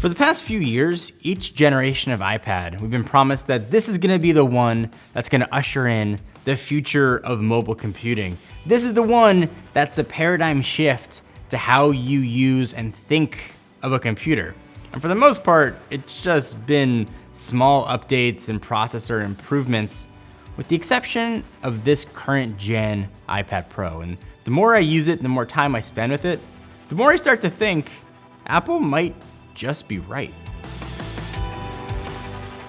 For the past few years, each generation of iPad, we've been promised that this is gonna be the one that's gonna usher in the future of mobile computing. This is the one that's a paradigm shift to how you use and think of a computer. And for the most part, it's just been small updates and processor improvements, with the exception of this current gen iPad Pro. And the more I use it, the more time I spend with it, the more I start to think Apple might just be right.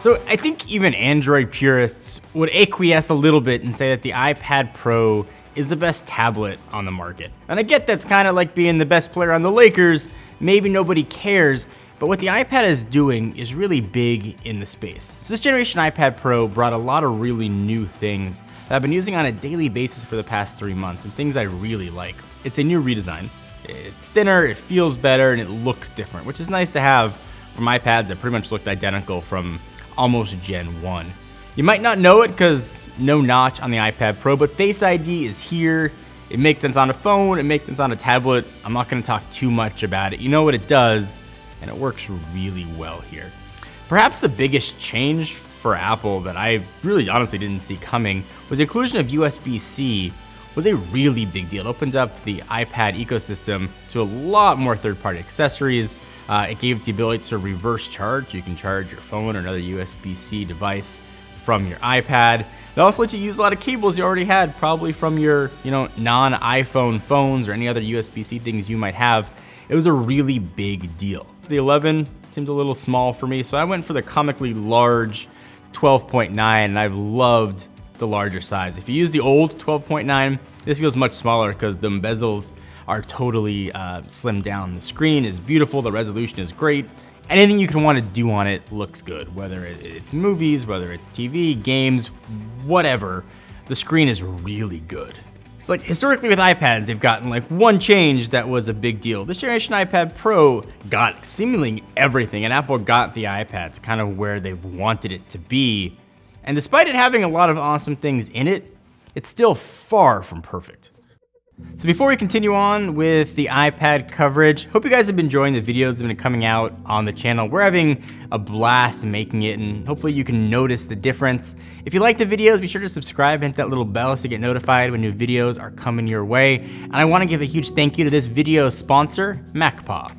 So I think even Android purists would acquiesce a little bit and say that the iPad Pro is the best tablet on the market. And I get that's kind of like being the best player on the Lakers. Maybe nobody cares, but what the iPad is doing is really big in the space. So this generation iPad Pro brought a lot of really new things that I've been using on a daily basis for the past 3 months, and things I really like. It's a new redesign. It's thinner, it feels better, and it looks different, which is nice to have from iPads that pretty much looked identical from almost Gen 1. You might not know it because no notch on the iPad Pro, but Face ID is here. It makes sense on a phone, it makes sense on a tablet. I'm not gonna talk too much about it. You know what it does, and it works really well here. Perhaps the biggest change for Apple that I really honestly didn't see coming was the inclusion of USB-C. Was a really big deal. It opens up the iPad ecosystem to a lot more third-party accessories. It gave the ability to reverse charge. You can charge your phone or another USB-C device from your iPad. It also lets you use a lot of cables you already had, probably from your non-iPhone phones or any other USB-C things you might have. It was a really big deal. The 11 seemed a little small for me, so I went for the comically large 12.9, and I've loved the larger size. If you use the old 12.9, this feels much smaller because the bezels are totally slimmed down. The screen is beautiful, the resolution is great. Anything you can want to do on it looks good, whether it's movies, whether it's TV, games, whatever. The screen is really good. So like historically with iPads, they've gotten like one change that was a big deal. This generation iPad Pro got seemingly everything, and Apple got the iPad to kind of where they've wanted it to be. And despite it having a lot of awesome things in it, it's still far from perfect. So before we continue on with the iPad coverage, hope you guys have been enjoying the videos that have been coming out on the channel. We're having a blast making it, and hopefully you can notice the difference. If you like the videos, be sure to subscribe and hit that little bell so you get notified when new videos are coming your way. And I want to give a huge thank you to this video sponsor, MacPaw.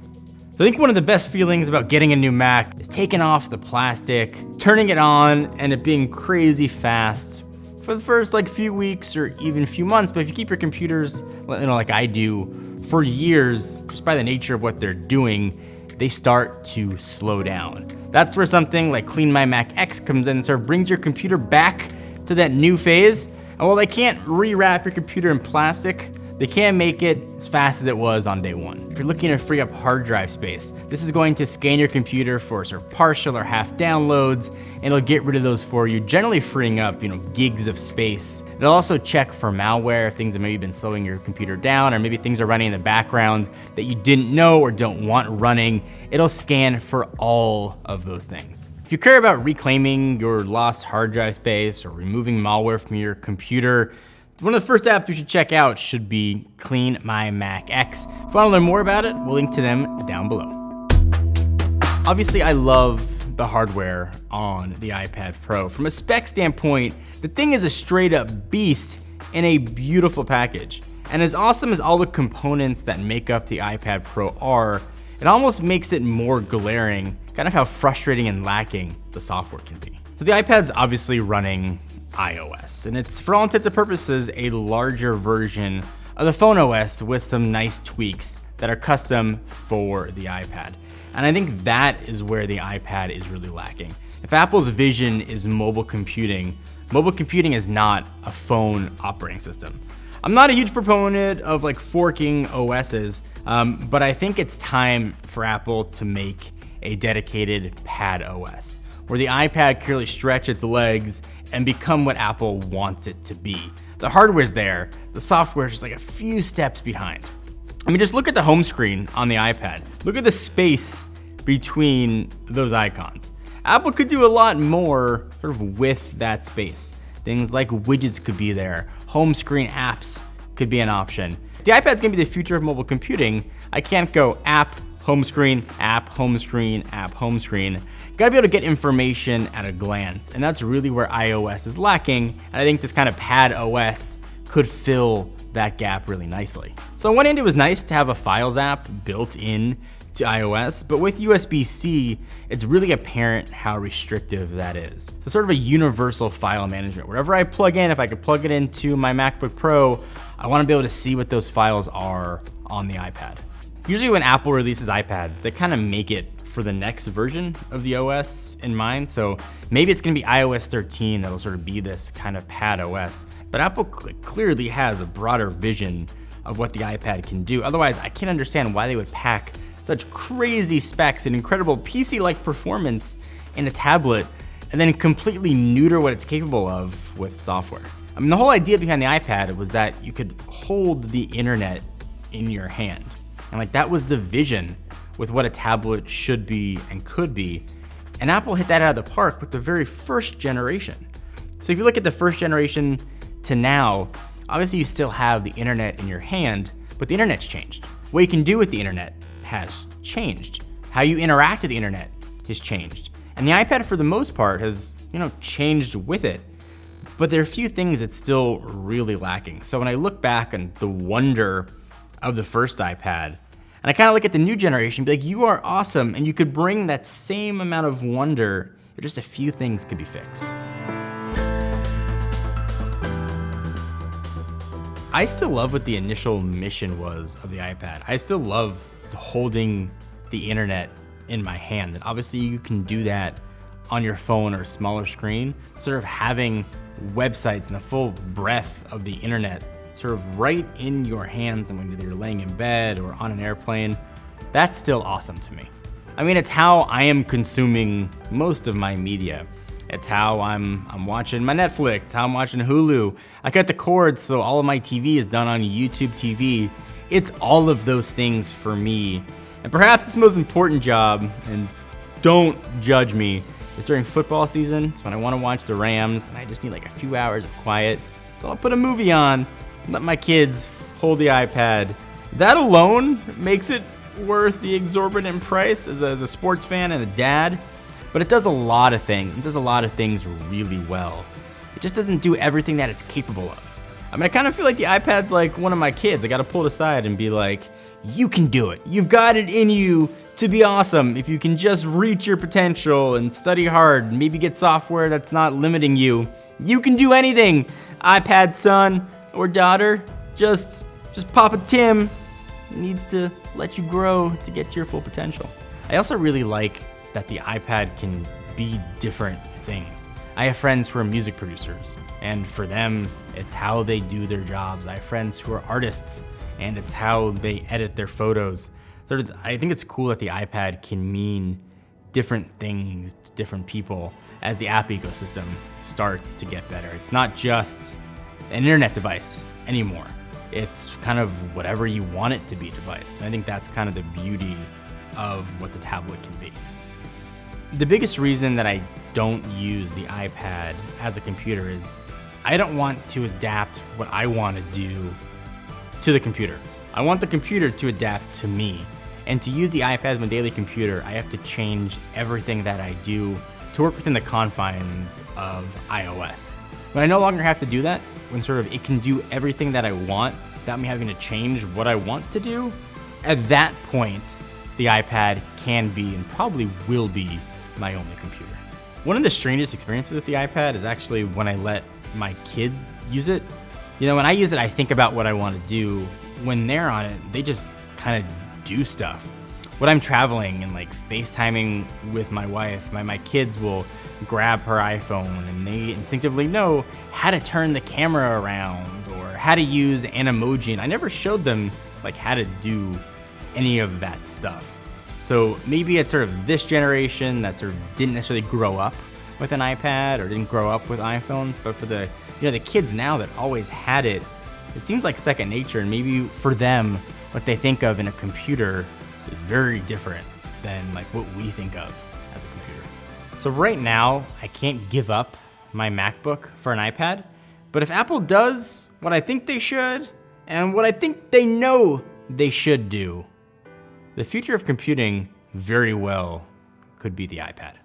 So I think one of the best feelings about getting a new Mac is taking off the plastic, turning it on, and it being crazy fast for the first few weeks or even few months. But if you keep your computers, like I do, for years, just by the nature of what they're doing, they start to slow down. That's where something like Clean My Mac X comes in and sort of brings your computer back to that new phase. And while they can't rewrap your computer in plastic, they can make it as fast as it was on day one. If you're looking to free up hard drive space, this is going to scan your computer for sort of partial or half downloads, and it'll get rid of those for you, generally freeing up, gigs of space. It'll also check for malware, if things have maybe been slowing your computer down, or maybe things are running in the background that you didn't know or don't want running. It'll scan for all of those things. If you care about reclaiming your lost hard drive space or removing malware from your computer, one of the first apps you should check out should be Clean My Mac X. If you want to learn more about it, we'll link to them down below. Obviously, I love the hardware on the iPad Pro. From a spec standpoint, the thing is a straight up beast in a beautiful package. And as awesome as all the components that make up the iPad Pro are, it almost makes it more glaring, kind of how frustrating and lacking the software can be. So the iPad's obviously running iOS, and it's for all intents and purposes a larger version of the phone OS with some nice tweaks that are custom for the iPad. And I think that is where the iPad is really lacking. If Apple's vision is mobile computing is not a phone operating system. I'm not a huge proponent of forking OSs, but I think it's time for Apple to make a dedicated pad OS, where the iPad can really stretch its legs and become what Apple wants it to be. The hardware's there, the software's just a few steps behind. I mean, just look at the home screen on the iPad. Look at the space between those icons. Apple could do a lot more sort of with that space. Things like widgets could be there, home screen apps could be an option. If the iPad's gonna be the future of mobile computing, I can't go app, home screen, app, home screen, app, home screen. Gotta be able to get information at a glance, and that's really where iOS is lacking, and I think this kind of pad OS could fill that gap really nicely. So on one hand, it was nice to have a Files app built in to iOS, but with USB-C, it's really apparent how restrictive that is. So sort of a universal file management. Wherever I plug in, if I could plug it into my MacBook Pro, I wanna be able to see what those files are on the iPad. Usually when Apple releases iPads, they kind of make it for the next version of the OS in mind. So maybe it's gonna be iOS 13 that'll sort of be this kind of pad OS. But Apple clearly has a broader vision of what the iPad can do. Otherwise, I can't understand why they would pack such crazy specs and incredible PC-like performance in a tablet and then completely neuter what it's capable of with software. I mean, the whole idea behind the iPad was that you could hold the internet in your hand. And like that was the vision with what a tablet should be and could be. And Apple hit that out of the park with the very first generation. So if you look at the first generation to now, obviously you still have the internet in your hand, but the internet's changed. What you can do with the internet has changed. How you interact with the internet has changed. And the iPad for the most part has, changed with it. But there are a few things that's still really lacking. So when I look back on the wonder of the first iPad, and I kind of look at the new generation, be like, you are awesome, and you could bring that same amount of wonder, if just a few things could be fixed. I still love what the initial mission was of the iPad. I still love holding the internet in my hand, and obviously you can do that on your phone or a smaller screen. Sort of having websites and the full breadth of the internet sort of right in your hands, and when you're laying in bed or on an airplane, that's still awesome to me. I mean, it's how I am consuming most of my media. It's how I'm watching my Netflix, how I'm watching Hulu. I cut the cord, so all of my TV is done on YouTube TV. It's all of those things for me. And perhaps the most important job, and don't judge me, is during football season. It's when I want to watch the Rams, and I just need like a few hours of quiet. So I'll put a movie on, let my kids hold the iPad. That alone makes it worth the exorbitant price as a sports fan and a dad. But it does a lot of things. It does a lot of things really well. It just doesn't do everything that it's capable of. I mean, I kind of feel like the iPad's like one of my kids. I got to pull it aside and be like, you can do it. You've got it in you to be awesome. If you can just reach your potential and study hard, maybe get software that's not limiting you, you can do anything. iPad son or daughter, just Papa Tim needs to let you grow to get to your full potential. I also really like that the iPad can be different things. I have friends who are music producers, and for them, it's how they do their jobs. I have friends who are artists, and it's how they edit their photos. I think it's cool that the iPad can mean different things to different people as the app ecosystem starts to get better. It's not just an internet device anymore. It's kind of whatever you want it to be device. And I think that's kind of the beauty of what the tablet can be. The biggest reason that I don't use the iPad as a computer is I don't want to adapt what I want to do to the computer. I want the computer to adapt to me. And to use the iPad as my daily computer, I have to change everything that I do to work within the confines of iOS. When I no longer have to do that, when sort of it can do everything that I want without me having to change what I want to do, at that point, the iPad can be and probably will be my only computer. One of the strangest experiences with the iPad is actually when I let my kids use it. When I use it, I think about what I want to do. When they're on it, they just kind of do stuff. When I'm traveling and like FaceTiming with my wife, my kids will grab her iPhone and they instinctively know how to turn the camera around or how to use an emoji. And I never showed them like how to do any of that stuff. So maybe it's sort of this generation that sort of didn't necessarily grow up with an iPad or didn't grow up with iPhones, but for the the kids now that always had it, it seems like second nature. And maybe for them, what they think of in a computer is very different than like what we think of as a computer. So right now, I can't give up my MacBook for an iPad, but if Apple does what I think they should and what I think they know they should do, the future of computing very well could be the iPad.